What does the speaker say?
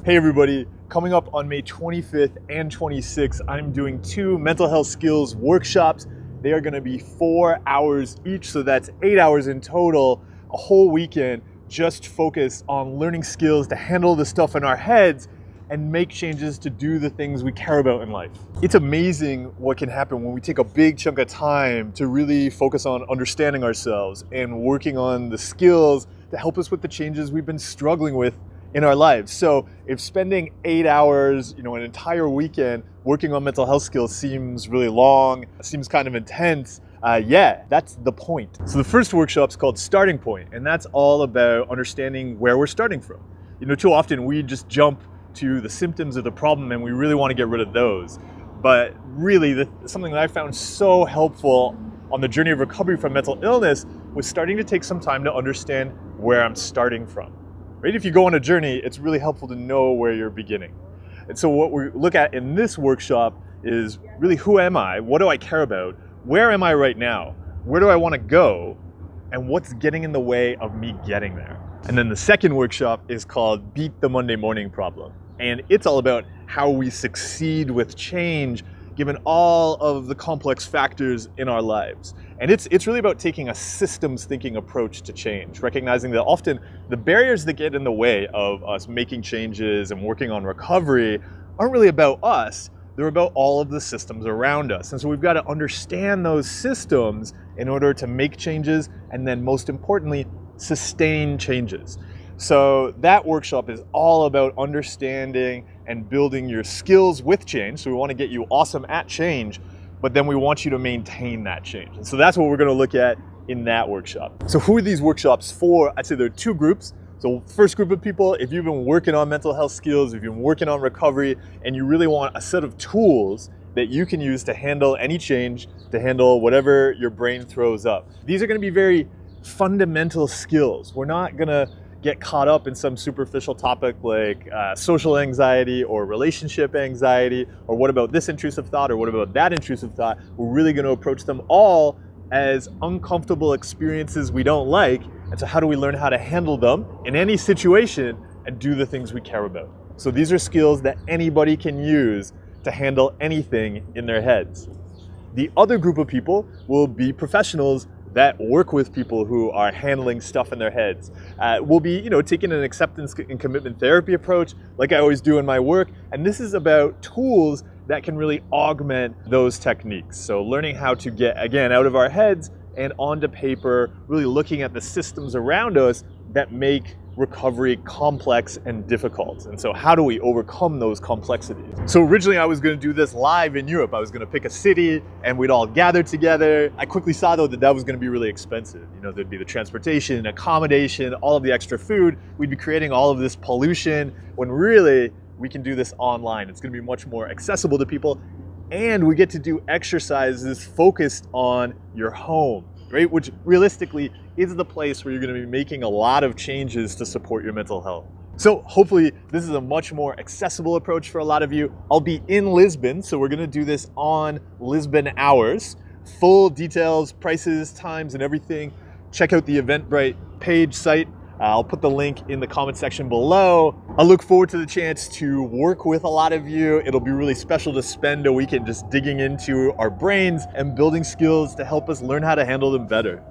Hey everybody, coming up on May 25th and 26th, I'm doing 2 mental health skills workshops. They are gonna be 4 hours each, so that's 8 hours in total, a whole weekend, just focused on learning skills to handle the stuff in our heads and make changes to do the things we care about in life. It's amazing what can happen when we take a big chunk of time to really focus on understanding ourselves and working on the skills to help us with the changes we've been struggling with in our lives. So if spending 8 hours, an entire weekend working on mental health skills seems really long, seems kind of intense, yeah, that's the point. So the first workshop's called Starting Point, and that's all about understanding where we're starting from. Too often we just jump to the symptoms of the problem and we really want to get rid of those. But really, something that I found so helpful on the journey of recovery from mental illness was starting to take some time to understand where I'm starting from. Right? If you go on a journey, it's really helpful to know where you're beginning. And so what we look at in this workshop is really, who am I? What do I care about? Where am I right now? Where do I want to go? And what's getting in the way of me getting there? And then the second workshop is called Beat the Monday Morning Problem. And it's all about how we succeed with change given all of the complex factors in our lives. And it's really about taking a systems thinking approach to change, recognizing that often the barriers that get in the way of us making changes and working on recovery aren't really about us, they're about all of the systems around us. And so we've got to understand those systems in order to make changes and then most importantly, sustain changes. So that workshop is all about understanding and building your skills with change. So we want to get you awesome at change, but then we want you to maintain that change. And so that's what we're going to look at in that workshop. So who are these workshops for? I'd say there are 2 groups. So first group of people, if you've been working on mental health skills, if you've been working on recovery, and you really want a set of tools that you can use to handle any change, to handle whatever your brain throws up. These are going to be very fundamental skills. We're not going to get caught up in some superficial topic like social anxiety or relationship anxiety, or what about this intrusive thought, or what about that intrusive thought. We're really going to approach them all as uncomfortable experiences we don't like. And so how do we learn how to handle them in any situation and do the things we care about? So these are skills that anybody can use to handle anything in their heads. The other group of people will be professionals that work with people who are handling stuff in their heads. We'll be, taking an acceptance and commitment therapy approach, like I always do in my work. And this is about tools that can really augment those techniques. So learning how to get, again, out of our heads and onto paper, really looking at the systems around us that make recovery complex and difficult. And so how do we overcome those complexities? So originally I was going to do this live in Europe. I was going to pick a city and we'd all gather together. I quickly saw though that was going to be really expensive. There'd be the transportation, accommodation, all of the extra food. We'd be creating all of this pollution when really we can do this online. It's going to be much more accessible to people, and we get to do exercises focused on your home, right? Which realistically is the place where you're going to be making a lot of changes to support your mental health. So hopefully this is a much more accessible approach for a lot of you. I'll be in Lisbon, so we're going to do this on Lisbon hours. Full details, prices, times, and everything. Check out the Eventbrite page site. I'll put the link in the comment section below. I look forward to the chance to work with a lot of you. It'll be really special to spend a weekend just digging into our brains and building skills to help us learn how to handle them better.